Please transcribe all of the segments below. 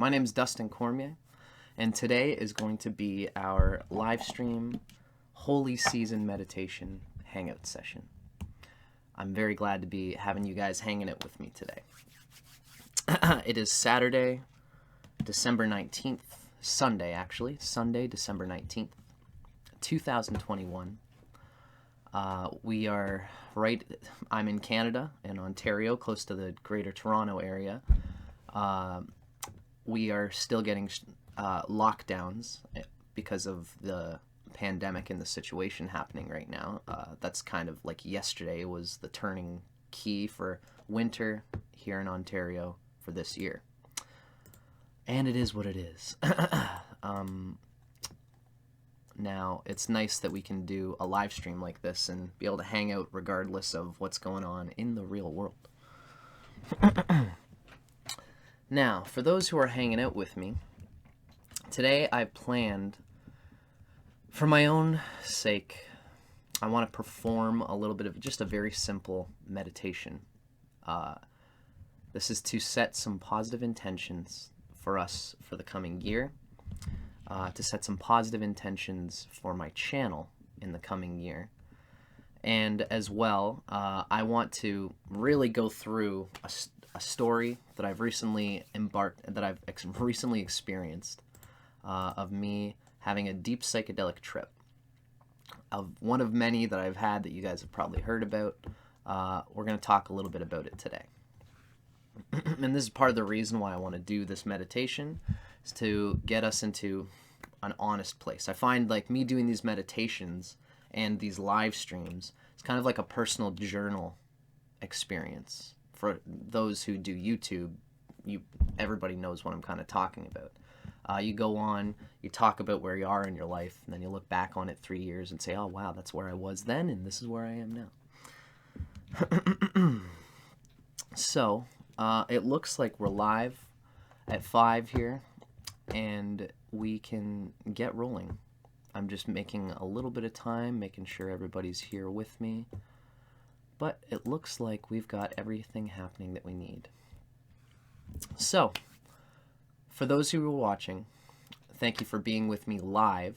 My name is Dustin Cormier, and today is going to be our live stream Holy Season Meditation Hangout session. I'm very glad to be having you guys hanging out with me today. It is Saturday, December 19th, Sunday, December 19th, 2021. I'm in Canada, in Ontario, close to the Greater Toronto area. We are still getting lockdowns because of the pandemic and the situation happening right now. That's kind of like yesterday was the turning key for winter here in Ontario for this year. And it is what it is. Now, it's nice that we can do a live stream like this and be able to hang out regardless of what's going on in the real world. Now, for those who are hanging out with me, today I planned, for my own sake, I want to perform a little bit of just a very simple meditation. This is to set some positive intentions for us for the coming year, to set some positive intentions for my channel in the coming year. And as well, I want to really go through a story that I've recently recently experienced of me having a deep psychedelic trip. Of one of many that I've had that you guys have probably heard about. We're going to talk a little bit about it today. And this is part of the reason why I want to do this meditation, is to get us into an honest place. I find like me doing these meditations and these live streams, it's kind of like a personal journal experience. For those who do YouTube, everybody knows what I'm kind of talking about. You go on, you talk about where you are in your life, and then you look back on it 3 years and say, oh wow, that's where I was then, and this is where I am now. So, it looks like we're live at 5 here, and we can get rolling. I'm just making a little bit of time, making sure everybody's here with me. But it looks like we've got everything happening that we need. So, for those who are watching, thank you for being with me live.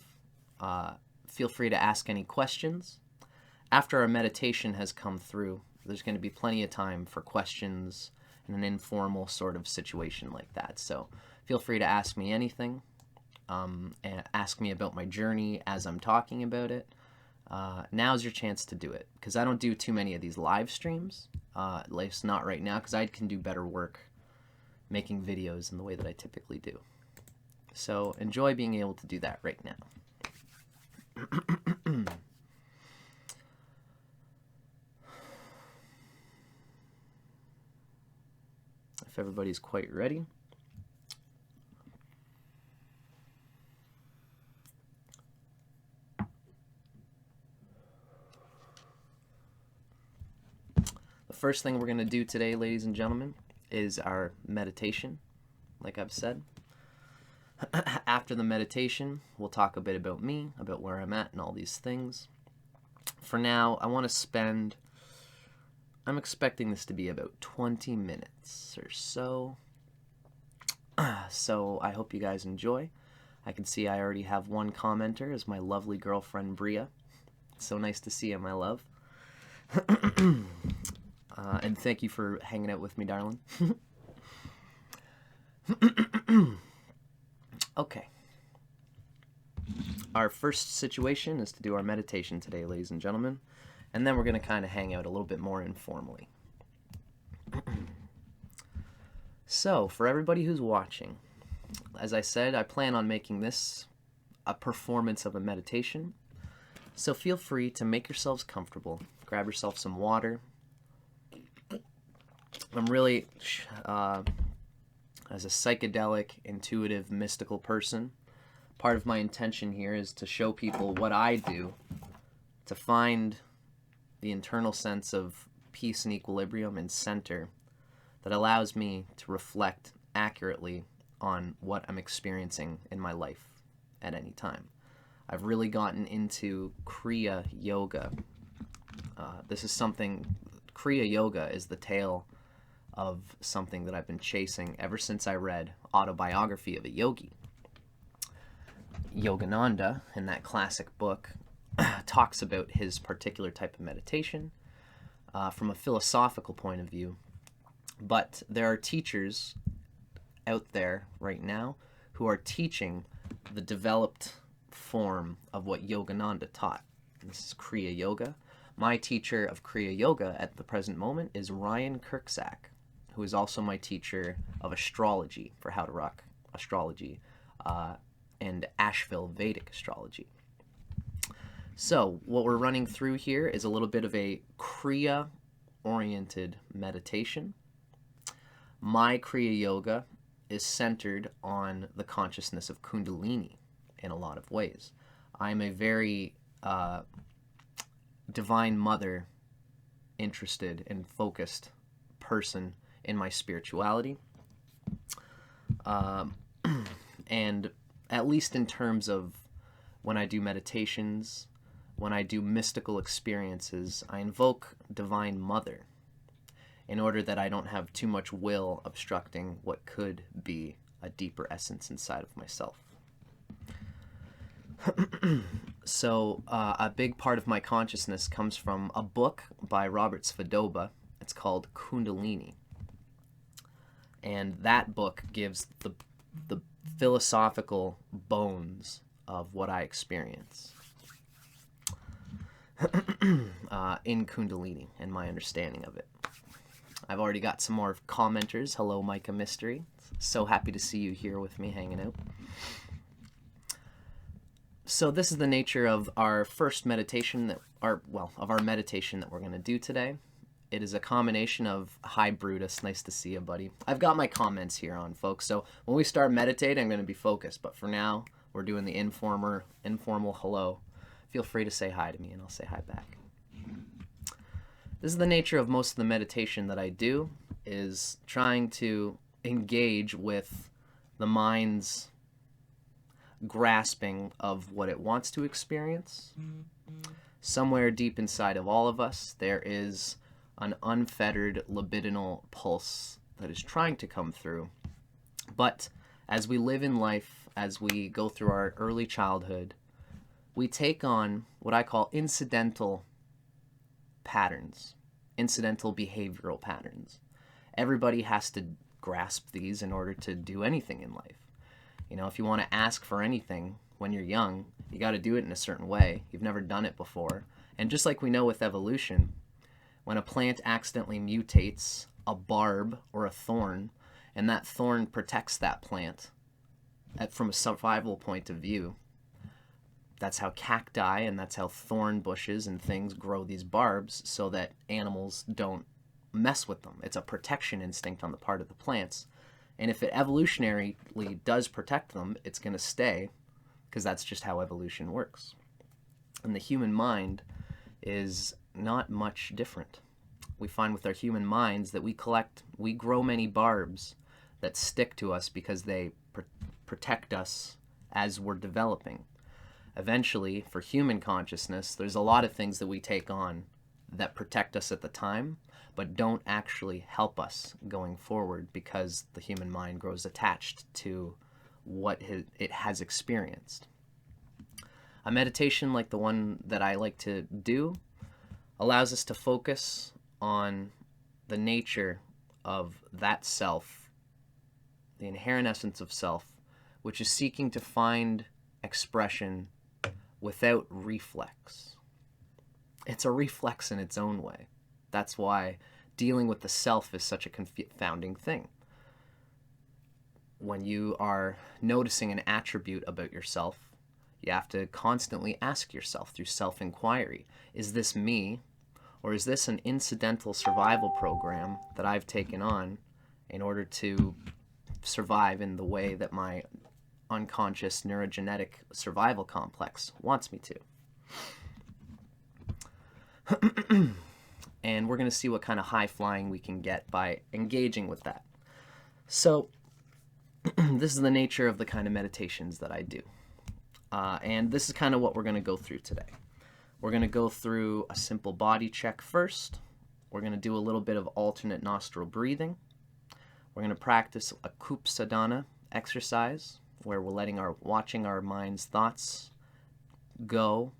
Feel free to ask any questions. After our meditation has come through, there's going to be plenty of time for questions in an informal sort of situation like that. So feel free to ask me anything, and ask me about my journey as I'm talking about it. Now's your chance to do it, because I don't do too many of these live streams, at least not right now, because I can do better work making videos in the way that I typically do. So enjoy being able to do that right now. If everybody's quite ready. The first thing we're going to do today, ladies and gentlemen, is our meditation, like I've said. After the meditation, we'll talk a bit about me, about where I'm at and all these things. For now, I want to spend, I'm expecting this to be about 20 minutes or so. So I hope you guys enjoy. I can see I already have one commenter, as my lovely girlfriend Bria. It's so nice to see you, my love. And thank you for hanging out with me, darling. Okay. Our first situation is to do our meditation today, ladies and gentlemen. And then we're going to kind of hang out a little bit more informally. So, for everybody who's watching, as I said, I plan on making this a performance of a meditation. So feel free to make yourselves comfortable. Grab yourself some water. I'm really, as a psychedelic, intuitive, mystical person, part of my intention here is to show people what I do to find the internal sense of peace and equilibrium and center that allows me to reflect accurately on what I'm experiencing in my life at any time. I've really gotten into Kriya Yoga. This is something, Kriya Yoga is the tale of something that I've been chasing ever since I read Autobiography of a Yogi. Yogananda, in that classic book, talks about his particular type of meditation from a philosophical point of view. But there are teachers out there right now who are teaching the developed form of what Yogananda taught. This is Kriya Yoga. My teacher of Kriya Yoga at the present moment is Ryan Kirksack, who is also my teacher of astrology for Howtorockastrology and Asheville Vedic astrology. So what we're running through here is a little bit of a Kriya-oriented meditation. My Kriya Yoga is centered on the consciousness of Kundalini in a lot of ways. I'm a very Divine Mother interested and focused person in my spirituality. And at least in terms of when I do meditations, when I do mystical experiences, I invoke Divine Mother in order that I don't have too much will obstructing what could be a deeper essence inside of myself. So a big part of my consciousness comes from a book by Robert Svedova. It's called Kundalini. And that book gives the philosophical bones of what I experience in Kundalini and my understanding of it. I've already got some more commenters. Hello, Micah Mystery. So happy to see you here with me hanging out. So this is the nature of our first meditation of our meditation that we're going to do today. It is a combination of, hi Brutus, nice to see you, buddy. I've got my comments here on, folks, so when we start meditating, I'm going to be focused, but for now, we're doing the informal hello. Feel free to say hi to me, and I'll say hi back. This is the nature of most of the meditation that I do, is trying to engage with the mind's grasping of what it wants to experience. Somewhere deep inside of all of us, there is an unfettered libidinal pulse that is trying to come through. But as we live in life, as we go through our early childhood, we take on what I call incidental patterns, incidental behavioral patterns. Everybody has to grasp these in order to do anything in life. You know, if you want to ask for anything when you're young, you got to do it in a certain way. You've never done it before. And just like we know with evolution, when a plant accidentally mutates a barb or a thorn, and that thorn protects that plant from a survival point of view, that's how cacti and that's how thorn bushes and things grow these barbs so that animals don't mess with them. It's a protection instinct on the part of the plants. And if it evolutionarily does protect them, it's going to stay, because that's just how evolution works. And the human mind is not much different. We find with our human minds that we grow many barbs that stick to us because they protect us as we're developing. Eventually, for human consciousness, there's a lot of things that we take on that protect us at the time, but don't actually help us going forward because the human mind grows attached to what it has experienced. A meditation like the one that I like to do allows us to focus on the nature of that self, the inherent essence of self, which is seeking to find expression without reflex. It's a reflex in its own way. That's why dealing with the self is such a confounding thing. When you are noticing an attribute about yourself, you have to constantly ask yourself through self-inquiry, is this me, or is this an incidental survival program that I've taken on in order to survive in the way that my unconscious neurogenetic survival complex wants me to? And we're going to see what kind of high flying we can get by engaging with that. So this is the nature of the kind of meditations that I do. And this is kind of what we're going to go through today. We're going to go through a simple body check first. we're going to do a little bit of alternate nostril breathing. We're going to practice a sadhana exercise where we're watching our mind's thoughts go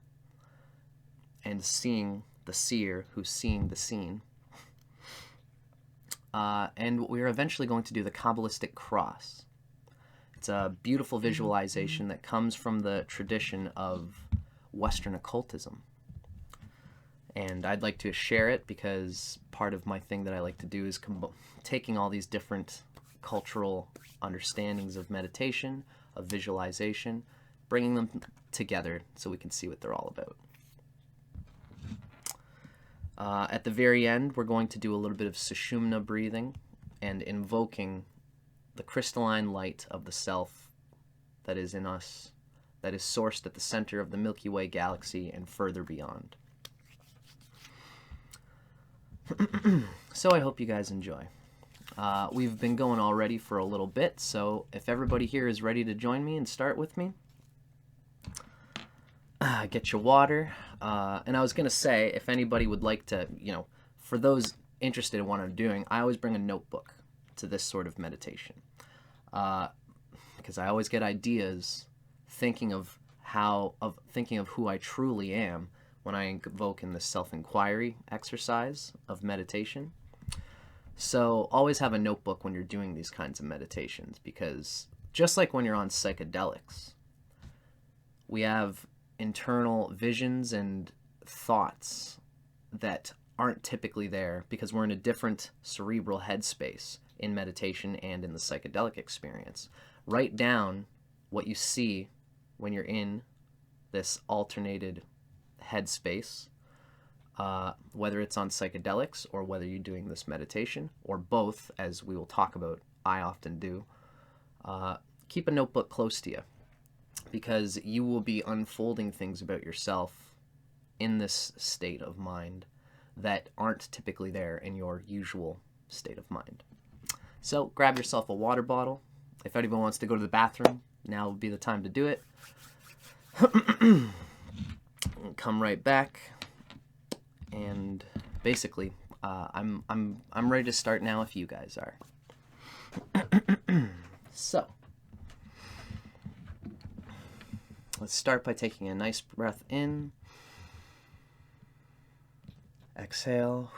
and seeing the seer who's seeing the scene. And we're eventually going to do the Kabbalistic cross. It's a beautiful visualization that comes from the tradition of Western occultism. And I'd like to share it because part of my thing that I like to do is taking all these different cultural understandings of meditation, of visualization, bringing them together so we can see what they're all about. At the very end, we're going to do a little bit of Sushumna breathing and invoking the crystalline light of the self that is in us, that is sourced at the center of the Milky Way galaxy and further beyond. So I hope you guys enjoy. We've been going already for a little bit, so if everybody here is ready to join me and start with me, get your water. And I was going to say, if anybody would like to, for those interested in what I'm doing, I always bring a notebook to this sort of meditation. Because I always get ideas thinking of who I truly am when I invoke in this self-inquiry exercise of meditation. So always have a notebook when you're doing these kinds of meditations, because just like when you're on psychedelics, we have internal visions and thoughts that aren't typically there because we're in a different cerebral headspace in meditation and in the psychedelic experience. Write down what you see when you're in this alternated headspace, whether it's on psychedelics or whether you're doing this meditation, or both, as we will talk about. I often do. Keep a notebook close to you, because you will be unfolding things about yourself in this state of mind that aren't typically there in your usual state of mind. So grab yourself a water bottle. If anyone wants to go to the bathroom, now would be the time to do it. Come right back, and basically, I'm ready to start now if you guys are. So, let's start by taking a nice breath in. Exhale.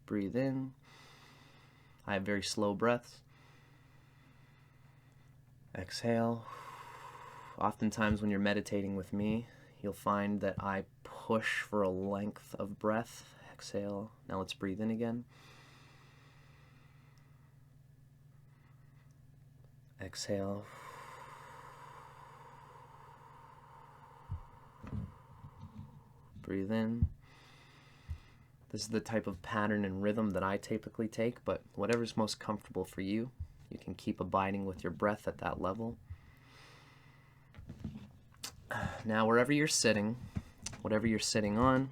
Breathe in. I have very slow breaths. Exhale. Oftentimes when you're meditating with me, you'll find that I push for a length of breath. Exhale. Now let's breathe in again. Exhale. Breathe in. This is the type of pattern and rhythm that I typically take, but whatever's most comfortable for you, you can keep abiding with your breath at that level. Now, wherever you're sitting, whatever you're sitting on,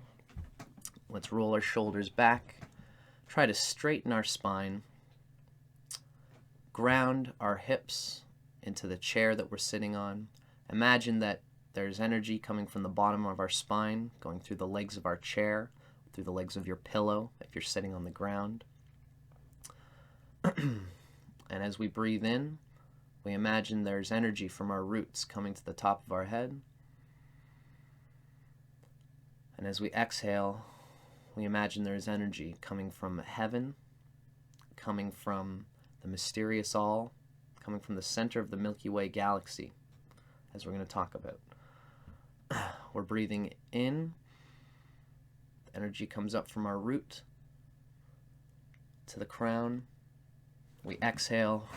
let's roll our shoulders back. Try to straighten our spine. Ground our hips into the chair that we're sitting on. Imagine that there's energy coming from the bottom of our spine, going through the legs of our chair, through the legs of your pillow if you're sitting on the ground. And as we breathe in, we imagine there's energy from our roots coming to the top of our head. And as we exhale, we imagine there's energy coming from heaven, coming from the mysterious all, coming from the center of the Milky Way galaxy, as we're going to talk about. We're breathing in. Energy comes up from our root to the crown. We exhale.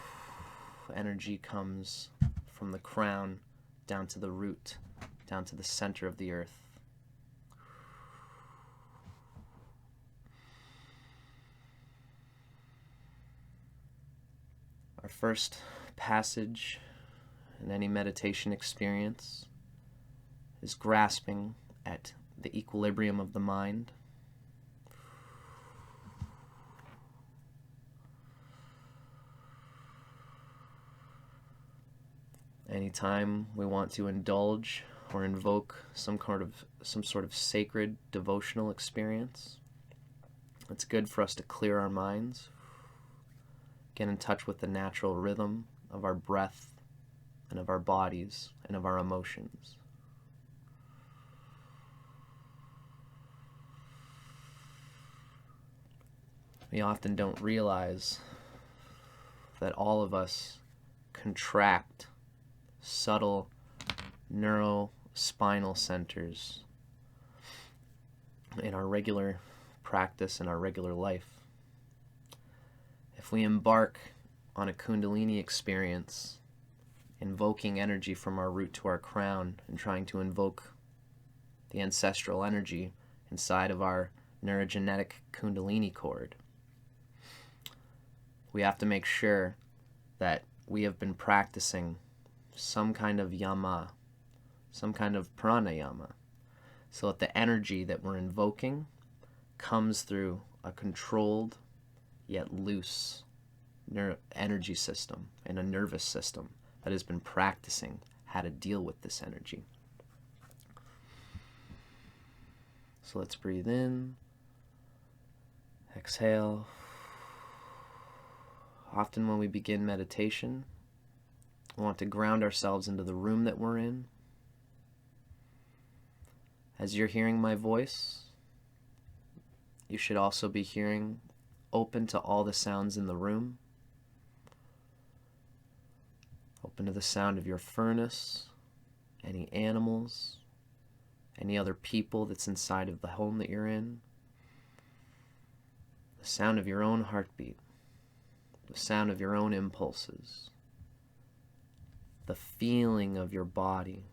Energy comes from the crown down to the root, down to the center of the earth. Our first passage in any meditation experience is grasping at the equilibrium of the mind. Anytime we want to indulge or invoke some sort of sacred devotional experience. It's good for us to clear our minds, get in touch with the natural rhythm of our breath and of our bodies and of our emotions. We often don't realize that all of us contract subtle neurospinal centers in our regular practice, in our regular life. If we embark on a Kundalini experience, invoking energy from our root to our crown and trying to invoke the ancestral energy inside of our neurogenetic Kundalini cord, we have to make sure that we have been practicing some kind of yama, some kind of pranayama, so that the energy that we're invoking comes through a controlled yet loose energy system and a nervous system that has been practicing how to deal with this energy. So let's breathe in, exhale. Often when we begin meditation, we want to ground ourselves into the room that we're in. As you're hearing my voice, you should also be hearing, open to all the sounds in the room. Open to the sound of your furnace, any animals, any other people that's inside of the home that you're in. The sound of your own heartbeat. The sound of your own impulses, the feeling of your body.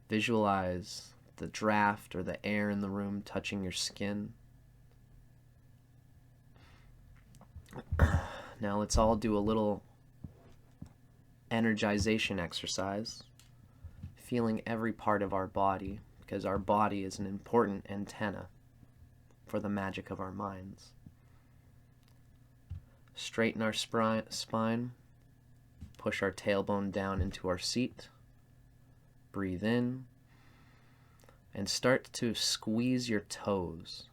Visualize the draft or the air in the room touching your skin. Now let's all do a little energization exercise, feeling every part of our body, because our body is an important antenna for the magic of our minds. Straighten our spine, push our tailbone down into our seat, breathe in, and start to squeeze your toes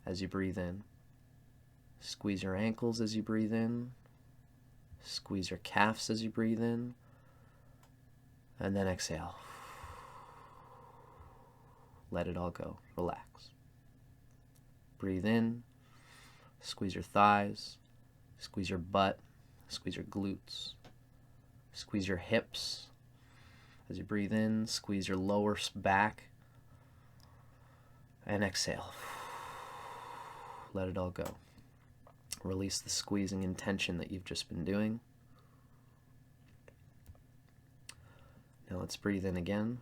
as you breathe in. Squeeze your ankles as you breathe in, squeeze your calves as you breathe in, and then exhale. Let it all go, relax. Breathe in, squeeze your thighs, squeeze your butt, squeeze your glutes, squeeze your hips. As you breathe in, squeeze your lower back, and exhale. Let it all go. Release the squeezing and tension that you've just been doing. Now let's breathe in again.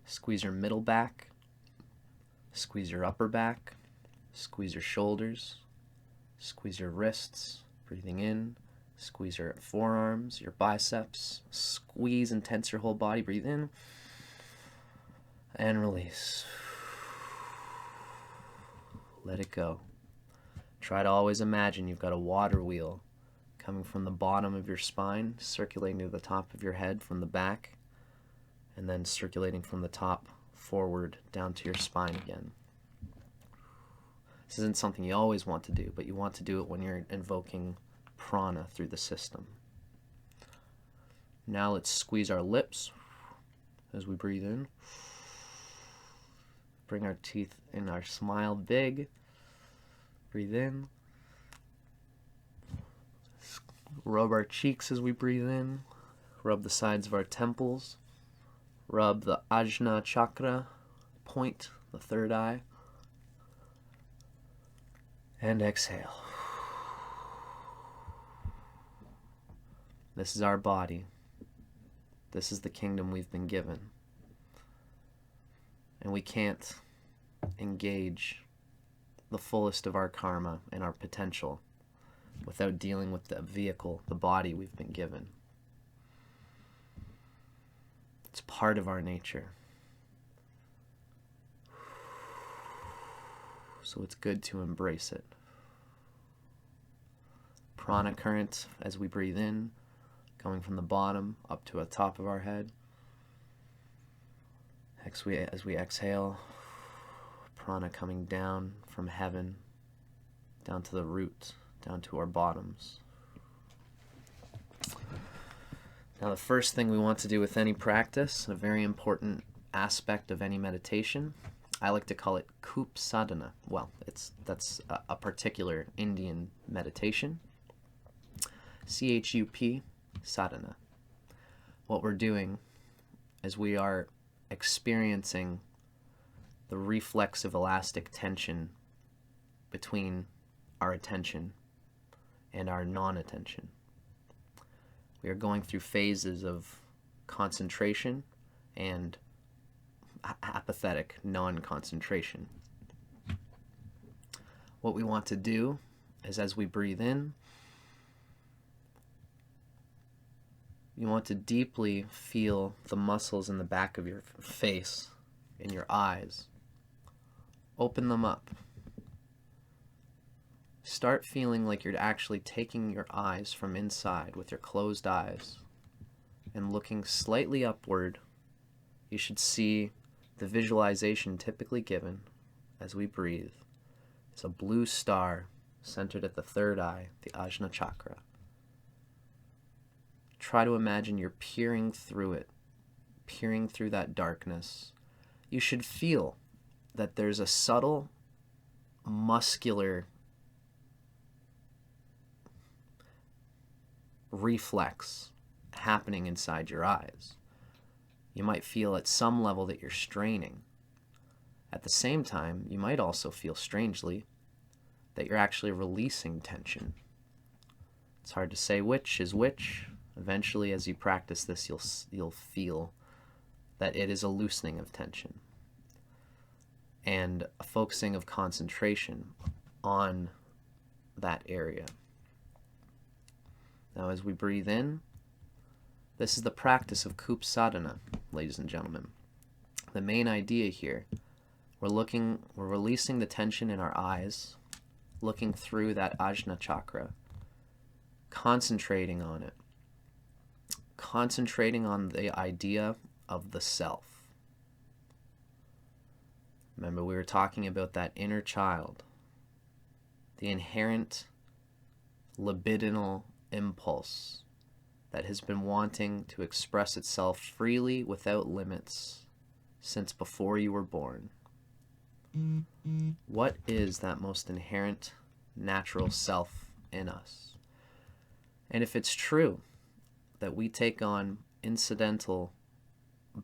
Squeeze your middle back, squeeze your upper back, squeeze your shoulders, squeeze your wrists, breathing in, squeeze your forearms, your biceps, squeeze and tense your whole body, breathe in, and release. Let it go. Try to always imagine you've got a water wheel coming from the bottom of your spine, circulating to the top of your head from the back, and then circulating from the top forward down to your spine again. This isn't something you always want to do, but you want to do it when you're invoking prana through the system. Now let's squeeze our lips as we breathe in. Bring our teeth in, our smile big. Breathe in. Rub our cheeks as we breathe in. Rub the sides of our temples. Rub the Ajna chakra point, the third eye. And exhale. This is our body. This is the kingdom we've been given. And we can't engage the fullest of our karma and our potential without dealing with the vehicle, the body we've been given. It's part of our nature. So it's good to embrace it. Prana current as we breathe in going from the bottom up to the top of our head. As we exhale, prana coming down from heaven, down to the root, down to our bottoms. Now, the first thing we want to do with any practice, a very important aspect of any meditation, I like to call it Kup Sadhana. Well, that's a particular Indian meditation. CHUP, sadhana. What we're doing is we are experiencing the reflexive elastic tension between our attention and our non-attention. We are going through phases of concentration and apathetic non-concentration. What we want to do is, as we breathe in, you want to deeply feel the muscles in the back of your face, in your eyes. Open them up. Start feeling like you're actually taking your eyes from inside with your closed eyes and looking slightly upward. You should see the visualization typically given as we breathe. It's a blue star centered at the third eye, the Ajna chakra. Try to imagine you're peering through it, peering through that darkness. You should feel that there's a subtle muscular reflex happening inside your eyes. You might feel at some level that you're straining. At the same time, you might also feel strangely that you're actually releasing tension. It's hard to say which is which. Eventually, as you practice this, you'll feel that it is a loosening of tension and a focusing of concentration on that area. Now, as we breathe in, this is the practice of Kup Sadhana, ladies and gentlemen. The main idea here, we're releasing the tension in our eyes, looking through that Ajna chakra, concentrating on it, concentrating on the idea of the self. Remember, we were talking about that inner child, the inherent libidinal impulse that has been wanting to express itself freely without limits since before you were born. What is that most inherent natural self in us? And if it's true that we take on incidental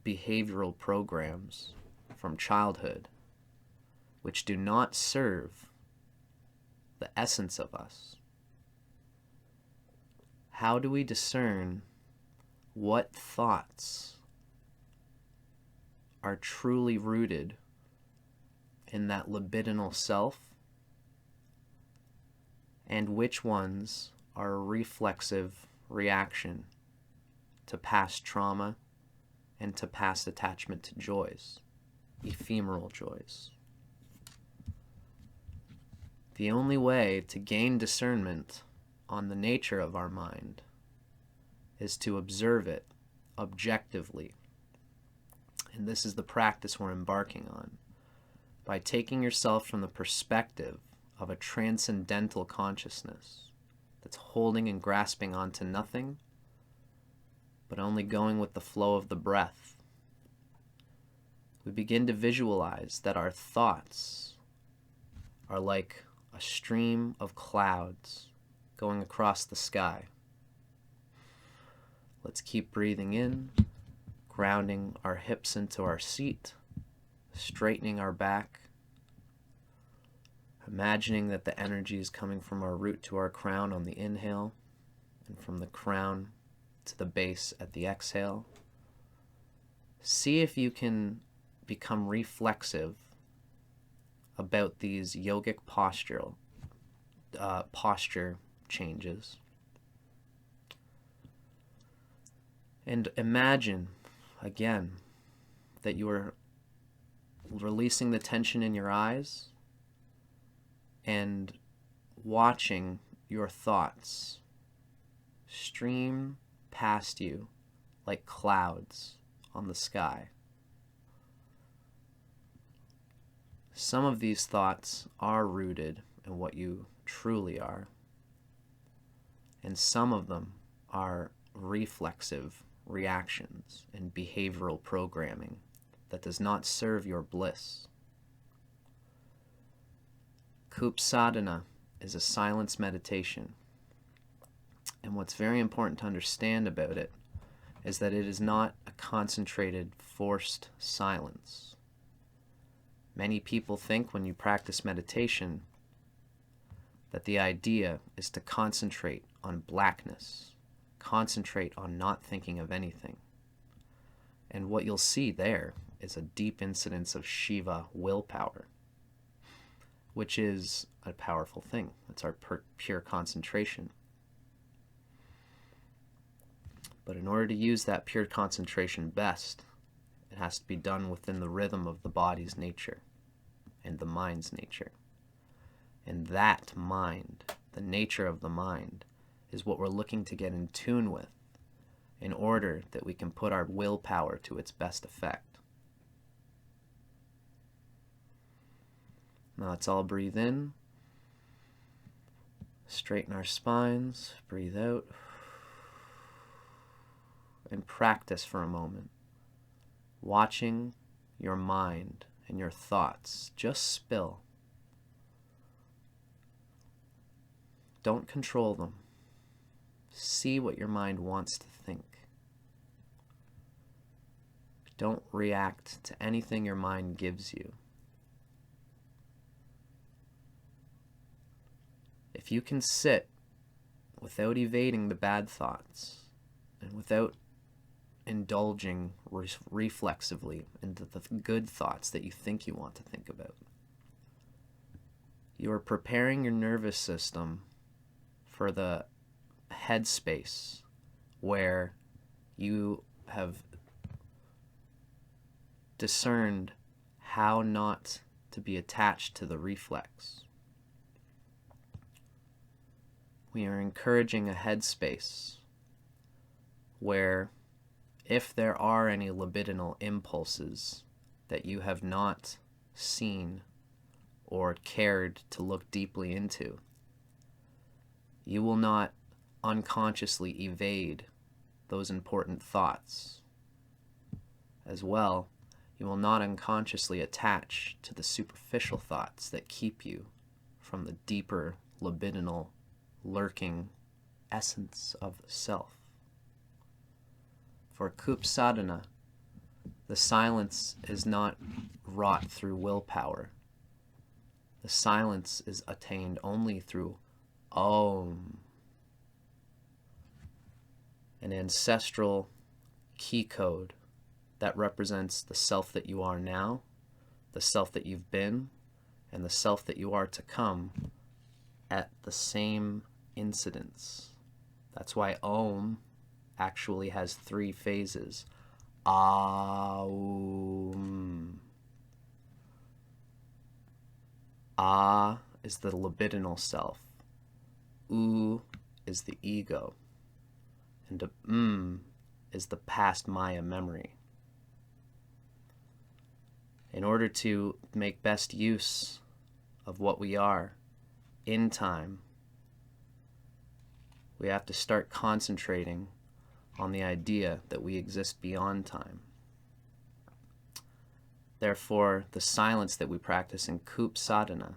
behavioral programs from childhood which do not serve the essence of us, how do we discern what thoughts are truly rooted in that libidinal self and which ones are a reflexive reaction to past trauma and to past attachment to joys, ephemeral joys? The only way to gain discernment on the nature of our mind is to observe it objectively. And this is the practice we're embarking on. By taking yourself from the perspective of a transcendental consciousness that's holding and grasping onto nothing, but only going with the flow of the breath, we begin to visualize that our thoughts are like a stream of clouds going across the sky. Let's keep breathing in, grounding our hips into our seat, straightening our back, imagining that the energy is coming from our root to our crown on the inhale, and from the crown to the base at the exhale. See if you can become reflexive about these yogic posture changes. And imagine, again, that you are releasing the tension in your eyes and watching your thoughts stream past you like clouds on the sky. Some of these thoughts are rooted in what you truly are, and some of them are reflexive reactions and behavioral programming that does not serve your bliss. Kup sadhana is a silence meditation, and what's very important to understand about it is that it is not a concentrated, forced silence. Many people think when you practice meditation that the idea is to concentrate on blackness, concentrate on not thinking of anything. And what you'll see there is a deep incidence of Shiva willpower, which is a powerful thing. It's our pure concentration. But in order to use that pure concentration best, it has to be done within the rhythm of the body's nature and the mind's nature. And that mind, the nature of the mind, is what we're looking to get in tune with in order that we can put our willpower to its best effect. Now let's all breathe in, straighten our spines, breathe out, and practice for a moment, watching your mind and your thoughts just spill. Don't control them. See what your mind wants to think. Don't react to anything your mind gives you. If you can sit without evading the bad thoughts and without indulging reflexively into the good thoughts that you think you want to think about, you are preparing your nervous system for the headspace where you have discerned how not to be attached to the reflex. We are encouraging a headspace where if there are any libidinal impulses that you have not seen or cared to look deeply into, you will not unconsciously evade those important thoughts. As well, you will not unconsciously attach to the superficial thoughts that keep you from the deeper libidinal lurking essence of the self. For Kup sadhana, the silence is not wrought through willpower. The silence is attained only through Om, an ancestral key code that represents the self that you are now, the self that you've been, and the self that you are to come at the same incidence. That's why Om actually has 3 phases. Aum. Ah is the libidinal self. U is the ego. And is the past Maya memory. In order to make best use of what we are in time, we have to start concentrating on the idea that we exist beyond time. Therefore, the silence that we practice in Kup sadhana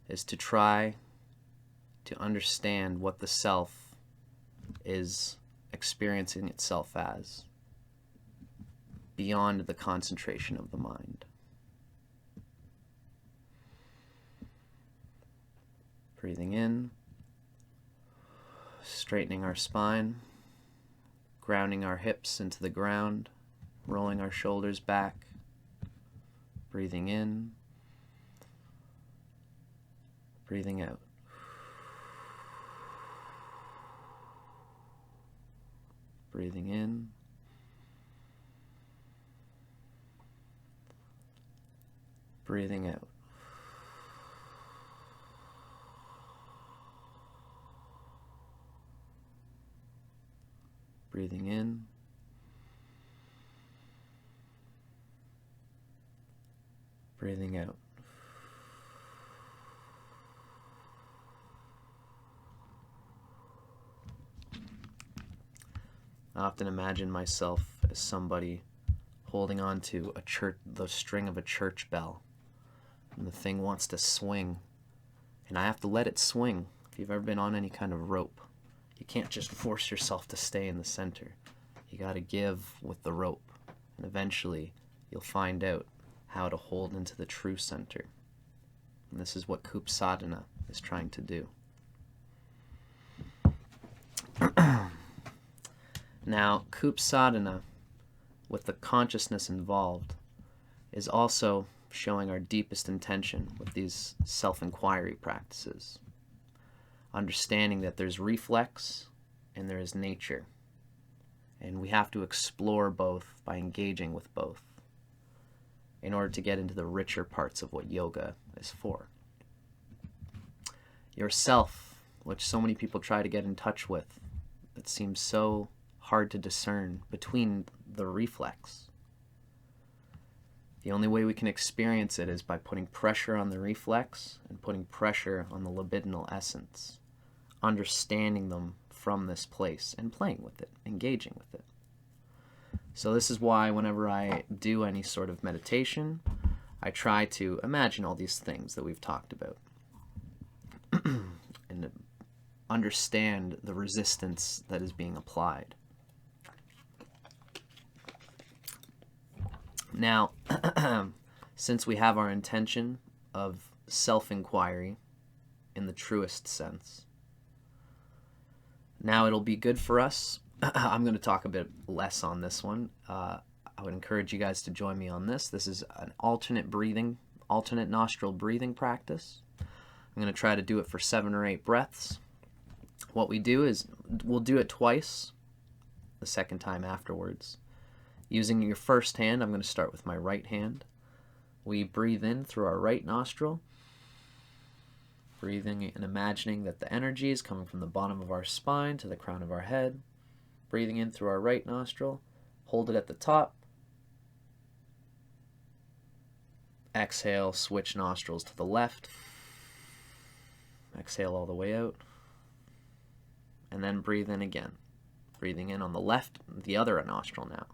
is to try to understand what the self is experiencing itself as beyond the concentration of the mind. Breathing in, straightening our spine, grounding our hips into the ground, rolling our shoulders back, breathing in, breathing out. Breathing in, breathing out. Breathing in. Breathing out. I often imagine myself as somebody holding on to the string of a church bell, and the thing wants to swing, and I have to let it swing. If you've ever been on any kind of rope, you can't just force yourself to stay in the center. You got to give with the rope, and eventually you'll find out how to hold into the true center. And this is what Kup Sadhana is trying to do. Now, Kup Sadhana, with the consciousness involved, is also showing our deepest intention with these self-inquiry practices. Understanding that there's reflex and there is nature. And we have to explore both by engaging with both in order to get into the richer parts of what yoga is for. Yourself, which so many people try to get in touch with, that seems so hard to discern between the reflex. The only way we can experience it is by putting pressure on the reflex and putting pressure on the libidinal essence, understanding them from this place and playing with it, engaging with it. So this is why whenever I do any sort of meditation, I try to imagine all these things that we've talked about and understand the resistance that is being applied. Now, since we have our intention of self-inquiry in the truest sense, now it'll be good for us. I'm going to talk a bit less on this one. I would encourage you guys to join me on this. This is an alternate nostril breathing practice. I'm going to try to do it for 7 or 8 breaths. What we do is we'll do it twice, the second time afterwards. Using your first hand, I'm going to start with my right hand. We breathe in through our right nostril, breathing and imagining that the energy is coming from the bottom of our spine to the crown of our head. Breathing in through our right nostril, hold it at the top. Exhale, switch nostrils to the left. Exhale all the way out. And then breathe in again. Breathing in on the left, the other nostril now.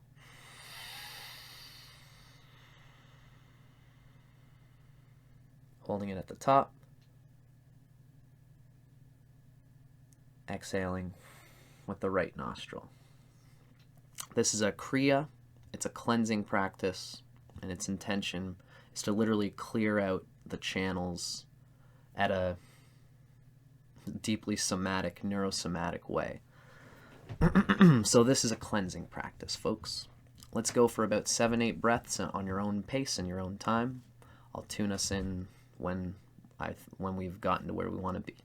Holding it at the top. Exhaling with the right nostril. This is a kriya. It's a cleansing practice, and its intention is to literally clear out the channels at a deeply somatic, neurosomatic way. So this is a cleansing practice, folks. Let's go for about 7-8 breaths on your own pace and your own time. I'll tune us in when we've gotten to where we want to be.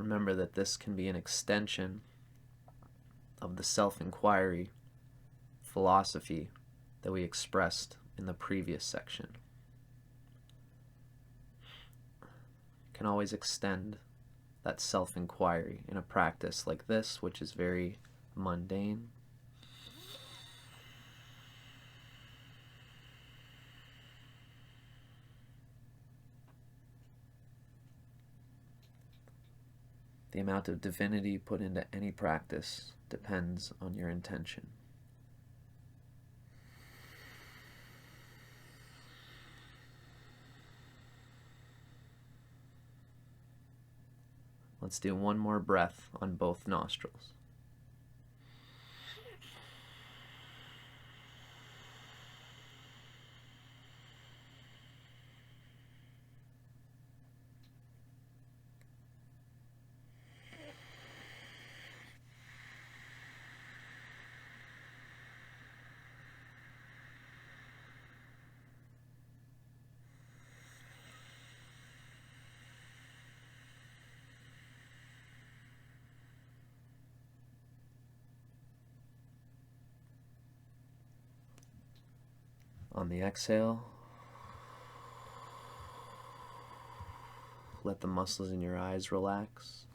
remember that this can be an extension of the self-inquiry philosophy that we expressed in the previous section. You can always extend that self-inquiry in a practice like this, which is very mundane. The amount of divinity put into any practice depends on your intention. Let's do one more breath on both nostrils. On the exhale, let the muscles in your eyes relax.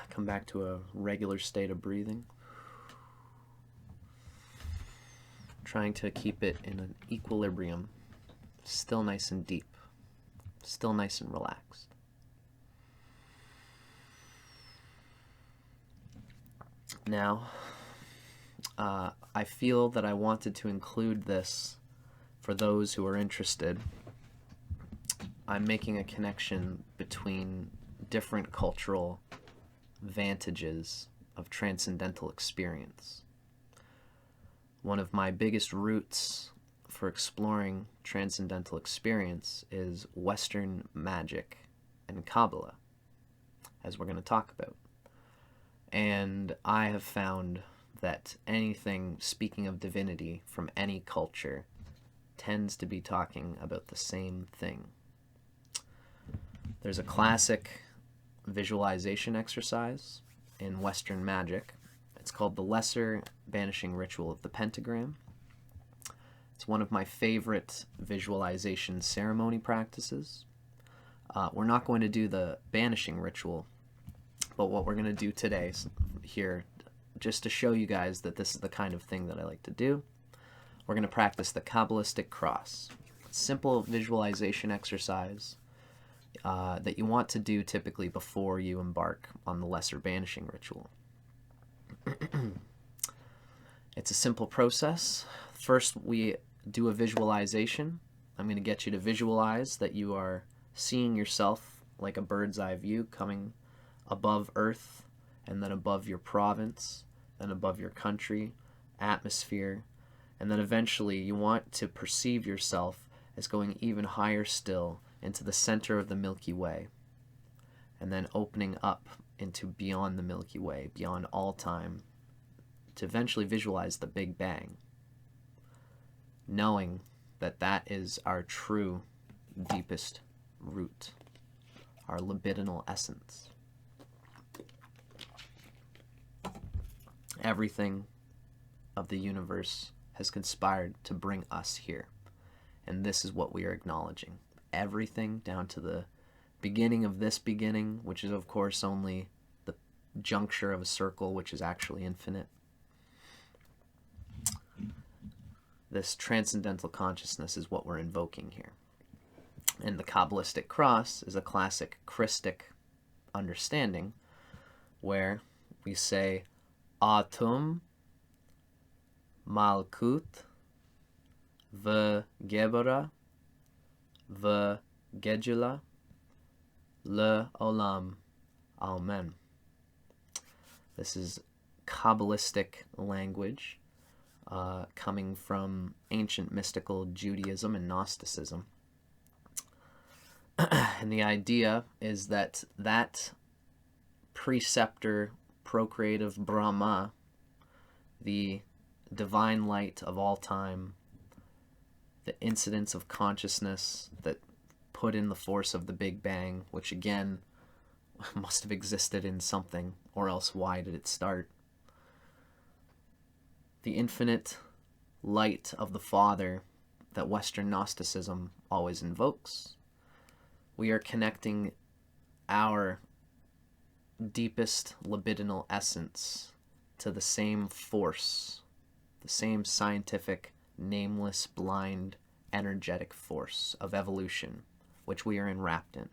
Come back to a regular state of breathing. Trying to keep it in an equilibrium, still nice and deep, still nice and relaxed. Now, I feel that I wanted to include this for those who are interested. I'm making a connection between different cultural vantages of transcendental experience. One of my biggest roots for exploring transcendental experience is Western magic and Kabbalah, as we're going to talk about. And I have found that anything speaking of divinity from any culture tends to be talking about the same thing. There's a classic visualization exercise in Western magic. It's called the Lesser Banishing Ritual of the Pentagram. It's one of my favorite visualization ceremony practices. We're not going to do the banishing ritual, but what we're going to do today here, just to show you guys that this is the kind of thing that I like to do, we're going to practice the Kabbalistic cross. Simple visualization exercise that you want to do typically before you embark on the lesser banishing ritual. It's a simple process. First, we do a visualization. I'm going to get you to visualize that you are seeing yourself like a bird's eye view coming above Earth, and then above your province, then above your country, atmosphere, and then eventually you want to perceive yourself as going even higher still into the center of the Milky Way, and then opening up into beyond the Milky Way, beyond all time, to eventually visualize the Big Bang, knowing that that is our true, deepest root, our libidinal essence. Everything of the universe has conspired to bring us here, and this is what we are acknowledging. Everything down to the beginning of this beginning, which is of course only the juncture of a circle, which is actually infinite. This transcendental consciousness is what we're invoking here. And the Kabbalistic cross is a classic Christic understanding where we say Atum Malkut V'Gebora V'Gedula L'Olam. Amen. This is Kabbalistic language coming from ancient mystical Judaism and Gnosticism. And the idea is that that preceptor, procreative Brahma, the divine light of all time, the incidence of consciousness that put in the force of the Big Bang, which again must have existed in something, or else why did it start? The infinite light of the Father that Western Gnosticism always invokes. We are connecting our deepest libidinal essence to the same force, the same scientific, nameless, blind, energetic force of evolution, which we are enwrapped in.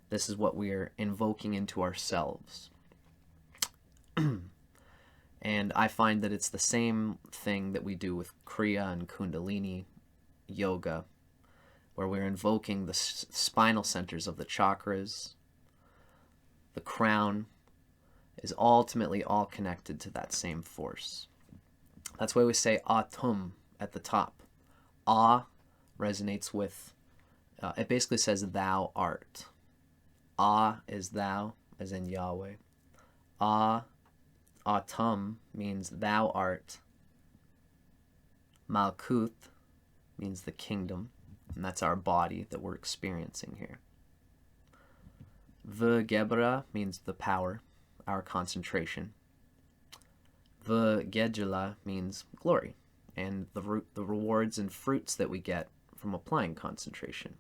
This is what we are invoking into ourselves. And I find that it's the same thing that we do with Kriya and Kundalini yoga, where we're invoking the spinal centers of the chakras. The crown is ultimately all connected to that same force. That's why we say Atum at the top. A resonates with, it basically says thou art. A is thou, as in Yahweh. Atum means thou art. Malkuth means the kingdom, and that's our body that we're experiencing here. V'gebra means the power, our concentration. V'gedjala means glory, and the rewards and fruits that we get from applying concentration.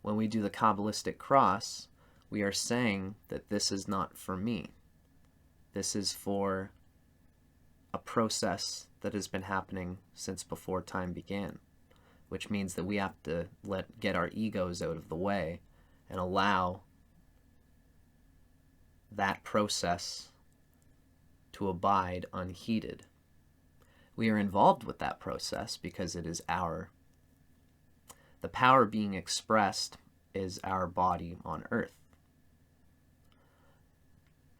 When we do the Kabbalistic cross, we are saying that this is not for me. This is for a process that has been happening since before time began, which means that we have to get our egos out of the way and allow that process to abide unheeded. We are involved with that process because it is the power being expressed is our body on earth.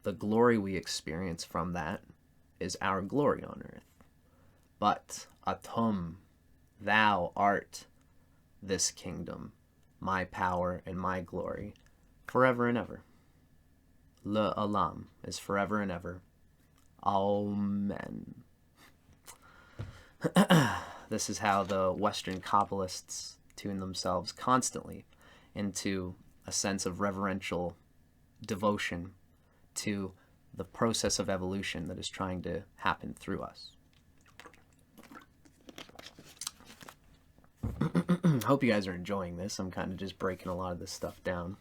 The glory we experience from that is our glory on earth. But Atum, thou art this kingdom, my power and my glory, forever and ever. L'Olam is forever and ever. Amen. This is how the Western Kabbalists tune themselves constantly into a sense of reverential devotion to the process of evolution that is trying to happen through us. Hope you guys are enjoying this. I'm kind of just breaking a lot of this stuff down.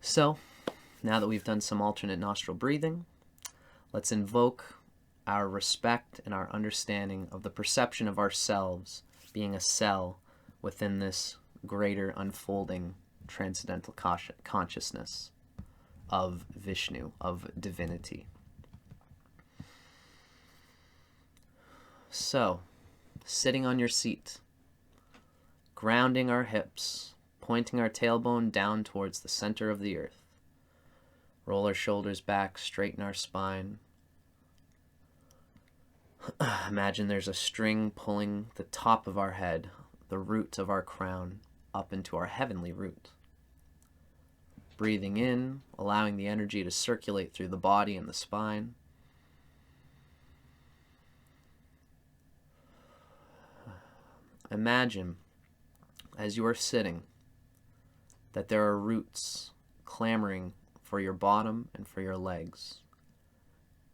So, now that we've done some alternate nostril breathing, let's invoke our respect and our understanding of the perception of ourselves being a cell within this greater unfolding transcendental consciousness of Vishnu, of divinity. So, sitting on your seat, grounding our hips, pointing our tailbone down towards the center of the earth. Roll our shoulders back, straighten our spine. Imagine there's a string pulling the top of our head, the root of our crown, up into our heavenly root. Breathing in, allowing the energy to circulate through the body and the spine. Imagine, as you are sitting, that there are roots clamoring for your bottom and for your legs.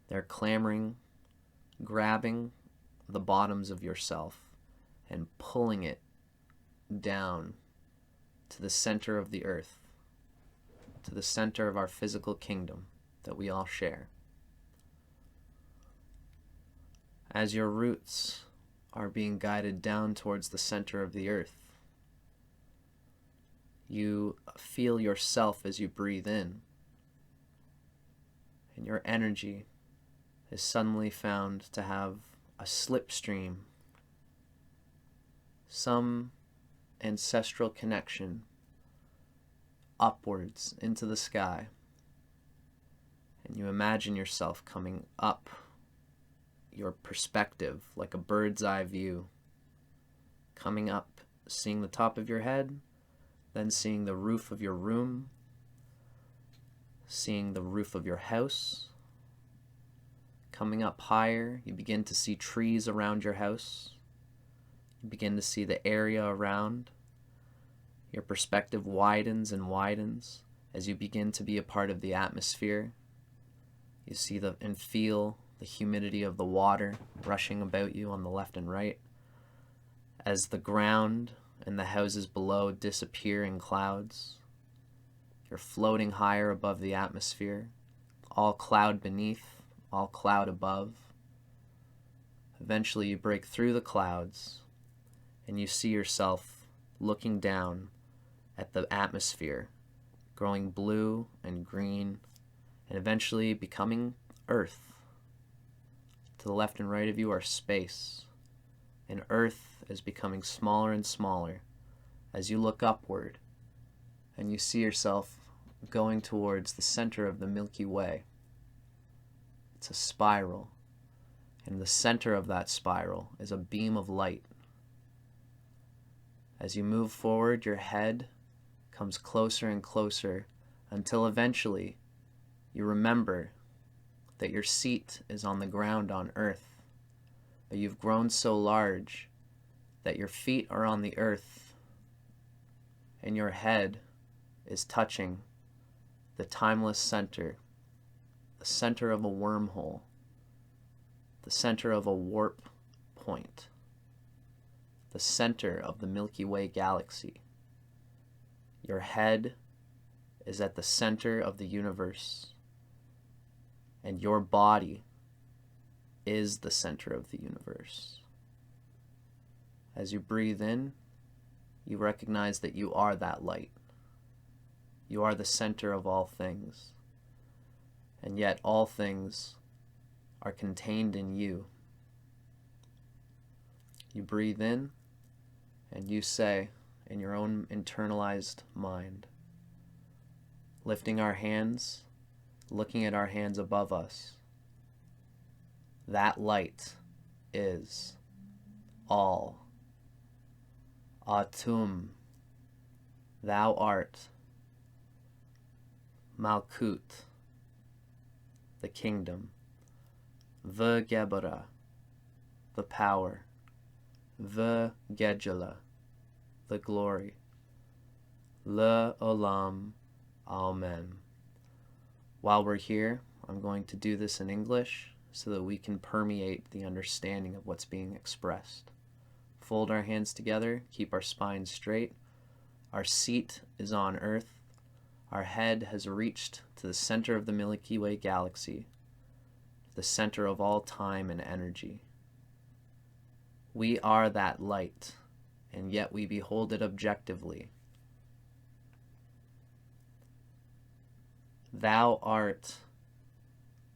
They're clamoring, grabbing the bottoms of yourself and pulling it down to the center of the earth, to the center of our physical kingdom that we all share. As your roots are being guided down towards the center of the earth, you feel yourself as you breathe in, and your energy is suddenly found to have a slipstream, some ancestral connection upwards into the sky, and you imagine yourself coming up your perspective like a bird's eye view, coming up, seeing the top of your head, then seeing the roof of your room, seeing the roof of your house. Coming up higher, you begin to see trees around your house. You begin to see the area around. Your perspective widens and widens as you begin to be a part of the atmosphere. You see and feel the humidity of the water rushing about you on the left and right as the ground and the houses below disappear in clouds. You're floating higher above the atmosphere, all cloud beneath, all cloud above. Eventually you break through the clouds and you see yourself looking down at the atmosphere, growing blue and green, and eventually becoming earth. To the left and right of you are space, and earth is becoming smaller and smaller as you look upward and you see yourself going towards the center of the Milky Way. It's a spiral, and the center of that spiral is a beam of light. As you move forward, your head comes closer and closer until eventually you remember that your seat is on the ground on earth, but you've grown so large that your feet are on the earth and your head is touching the timeless center, the center of a wormhole, the center of a warp point, the center of the Milky Way galaxy. Your head is at the center of the universe, and your body is the center of the universe. As you breathe in, you recognize that you are that light. You are the center of all things, and yet all things are contained in you. You breathe in, and you say in your own internalized mind, lifting our hands, looking at our hands above us, that light is all. Atum, thou art. Malkut, the kingdom. V'gebara, the power. V'gedjala, the glory. L'olam, amen. While we're here, I'm going to do this in English so that we can permeate the understanding of what's being expressed. Fold our hands together, keep our spine straight. Our seat is on earth. Our head has reached to the center of the Milky Way galaxy, the center of all time and energy. We are that light, and yet we behold it objectively. Thou art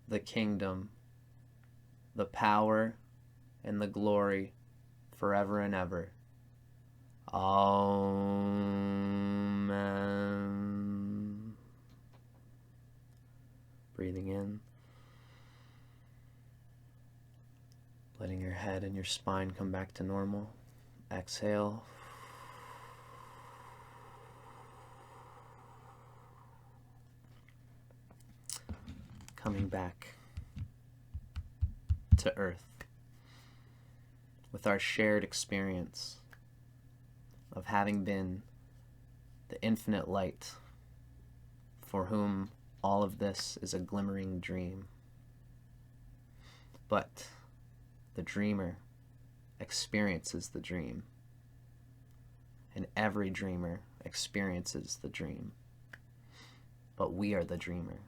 the kingdom, the power, and the glory forever and ever. Amen. Breathing in, letting your head and your spine come back to normal. Exhale. Coming back to earth with our shared experience of having been the infinite light for whom all of this is a glimmering dream. But the dreamer experiences the dream, and every dreamer experiences the dream, but we are the dreamer.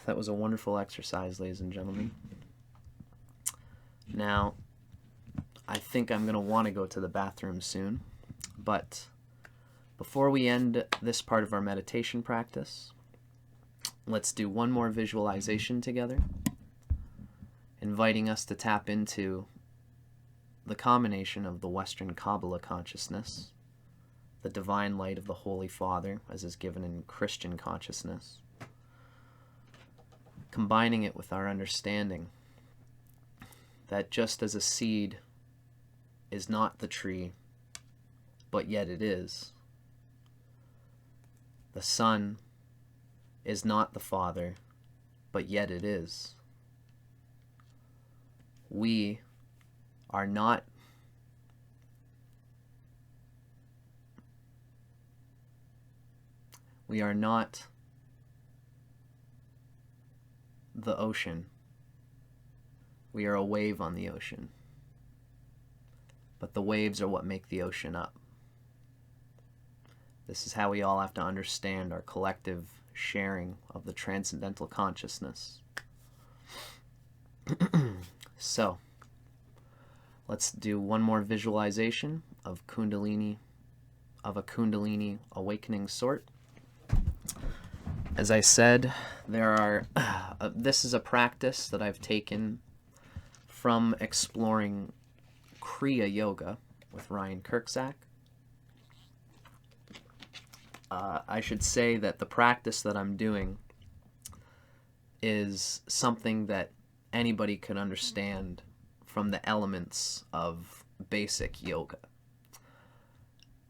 That was a wonderful exercise, ladies and gentlemen. Now, I think I'm going to want to go to the bathroom soon, but before we end this part of our meditation practice, let's do one more visualization together, inviting us to tap into the combination of the Western Kabbalah consciousness, the divine light of the Holy Father, as is given in Christian consciousness, combining it with our understanding that just as a seed is not the tree, but yet it is, the Son is not the Father, but yet it is. We are not the ocean. We are a wave on the ocean. But the waves are what make the ocean up. This is how we all have to understand our collective sharing of the transcendental consciousness. So, let's do one more visualization of a Kundalini awakening sort. As I said, this is a practice that I've taken from exploring Kriya Yoga with Ryan Kirkzak. I should say that the practice that I'm doing is something that anybody could understand from the elements of basic yoga.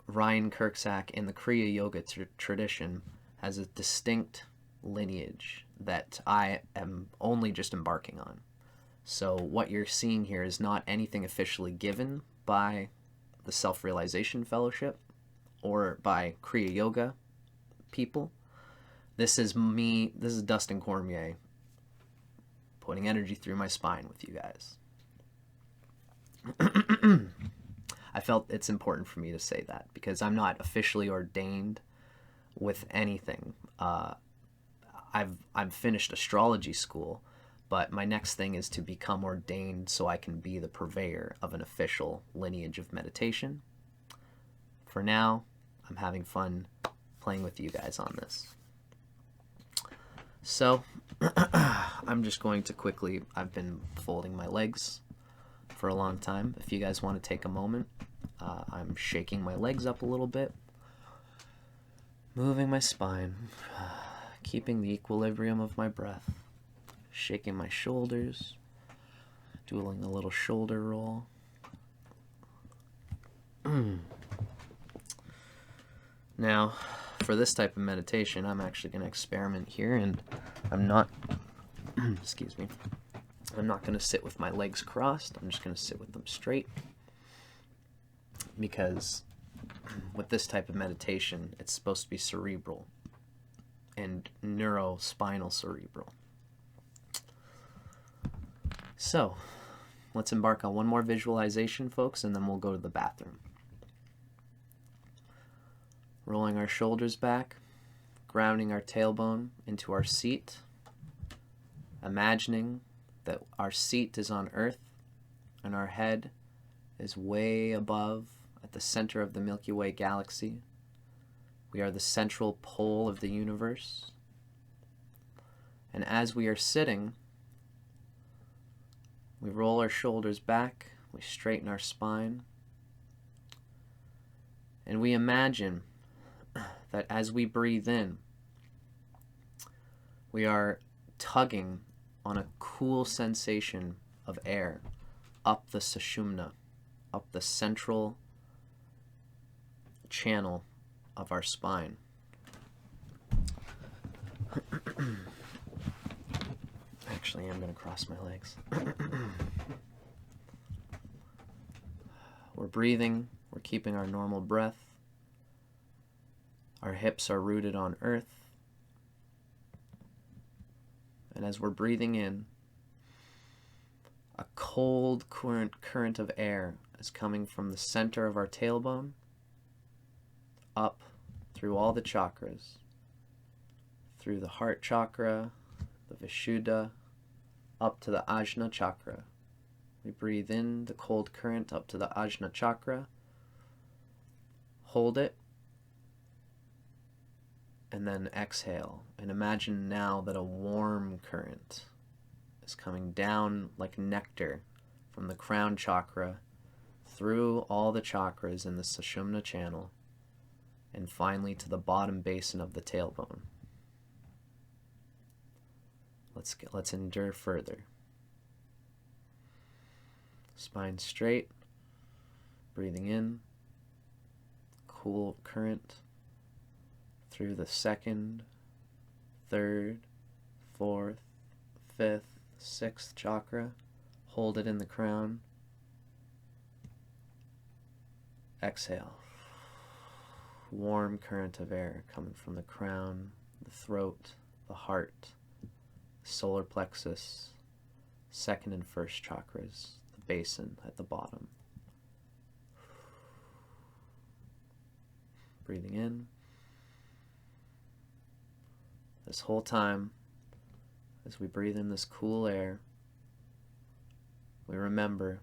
Ryan Kirkzak in the Kriya Yoga tradition has a distinct lineage that I am only just embarking on. So what you're seeing here is not anything officially given by the Self-Realization Fellowship or by Kriya Yoga people. This is Dustin Cormier putting energy through my spine with you guys. I felt it's important for me to say that because I'm not officially ordained with anything. I've finished astrology school, but my next thing is to become ordained so I can be the purveyor of an official lineage of meditation. For now, I'm having fun playing with you guys on this. So, I'm just going to quickly, I've been folding my legs for a long time. If you guys want to take a moment, I'm shaking my legs up a little bit, moving my spine, keeping the equilibrium of my breath, shaking my shoulders, doing a little shoulder roll. Now, for this type of meditation, I'm actually going to experiment here, and I'm not, excuse me, I'm not going to sit with my legs crossed. I'm just going to sit with them straight, because with this type of meditation, it's supposed to be cerebral and neurospinal cerebral. So, let's embark on one more visualization, folks, and then we'll go to the bathroom. Rolling our shoulders back, grounding our tailbone into our seat, imagining that our seat is on Earth and our head is way above at the center of the Milky Way galaxy. We are the central pole of the universe. And as we are sitting, we roll our shoulders back, we straighten our spine, and we imagine that as we breathe in, we are tugging on a cool sensation of air up the sushumna, up the central channel of our spine. Actually, I'm going to cross my legs. We're breathing, we're keeping our normal breath. Our hips are rooted on earth. And as we're breathing in, a cold current of air is coming from the center of our tailbone up through all the chakras, through the heart chakra, the Vishuddha, up to the Ajna chakra. We breathe in the cold current up to the Ajna chakra, hold it, and then exhale. And imagine now that a warm current is coming down like nectar from the crown chakra through all the chakras in the Sushumna channel and finally to the bottom basin of the tailbone. Let's endure further. Spine straight, breathing in, cool current through the second, third, fourth, fifth, sixth chakra. Hold it in the crown. Exhale. Warm current of air coming from the crown, the throat, the heart, the solar plexus, second and first chakras, the basin at the bottom. Breathing in. This whole time, as we breathe in this cool air, we remember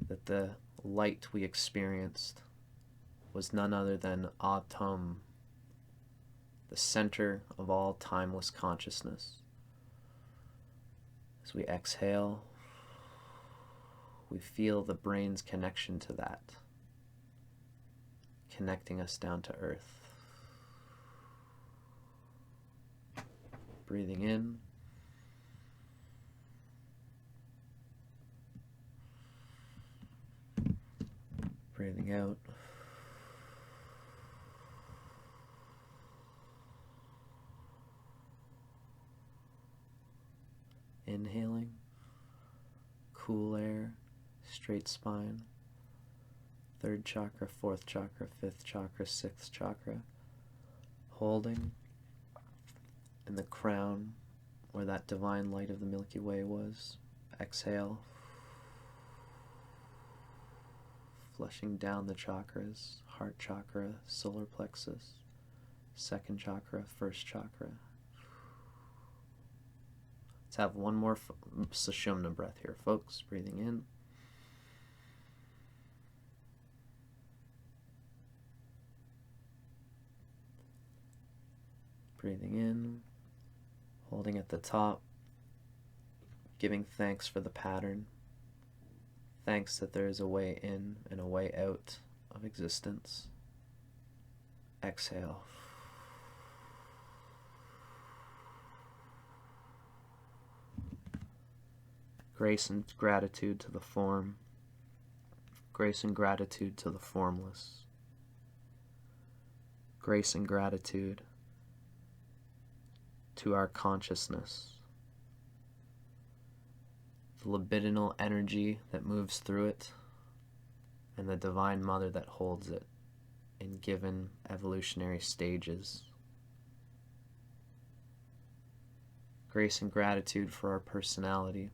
that the light we experienced was none other than Atum, the center of all timeless consciousness. As we exhale, we feel the brain's connection to that, connecting us down to earth. Breathing in. Breathing out. Inhaling. Cool air, straight spine. Third chakra, fourth chakra, fifth chakra, sixth chakra. Holding in the crown where that divine light of the Milky Way was. Exhale. Flushing down the chakras, heart chakra, solar plexus, second chakra, first chakra. Let's have one more Sushumna breath here, folks. Breathing in. Breathing in, holding at the top, giving thanks for the pattern. Thanks that there is a way in and a way out of existence. Exhale. Grace and gratitude to the form. Grace and gratitude to the formless. Grace and gratitude to our consciousness. The libidinal energy that moves through it, and the Divine Mother that holds it in given evolutionary stages. Grace and gratitude for our personality.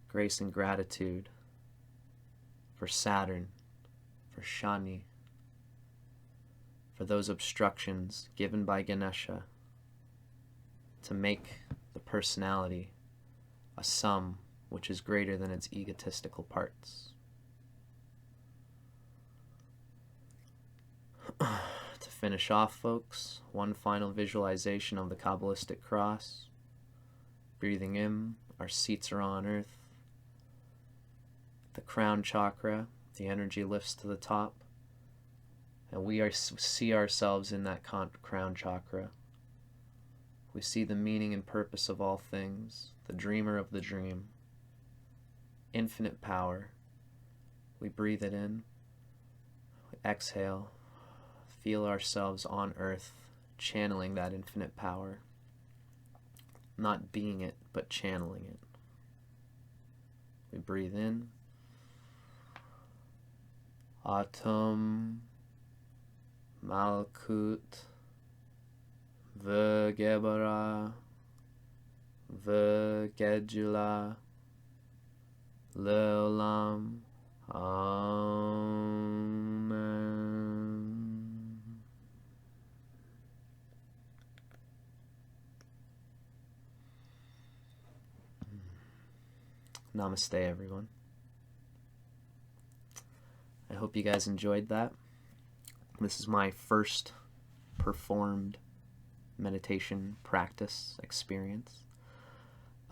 Grace and gratitude for Saturn, for Shani, for those obstructions given by Ganesha to make the personality a sum which is greater than its egotistical parts. To finish off, folks, one final visualization of the Kabbalistic cross. Breathing in, our seats are on earth. The crown chakra, the energy lifts to the top, and we see ourselves in that crown chakra. We see the meaning and purpose of all things, the dreamer of the dream, infinite power. We breathe it in, we exhale, feel ourselves on earth, channeling that infinite power, not being it, but channeling it. We breathe in, Atum, Malkut, V'gebara, V'gedula, Leolam, Amen. Namaste, everyone. I hope you guys enjoyed that. This is my first performed meditation practice experience.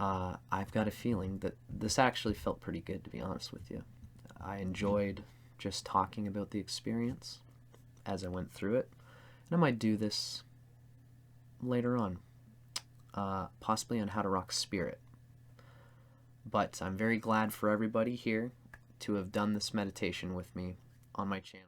I've got a feeling that this actually felt pretty good, to be honest with you. I enjoyed just talking about the experience as I went through it, and I might do this later on, possibly on How to Rock Spirit. But I'm very glad for everybody here to have done this meditation with me on my channel.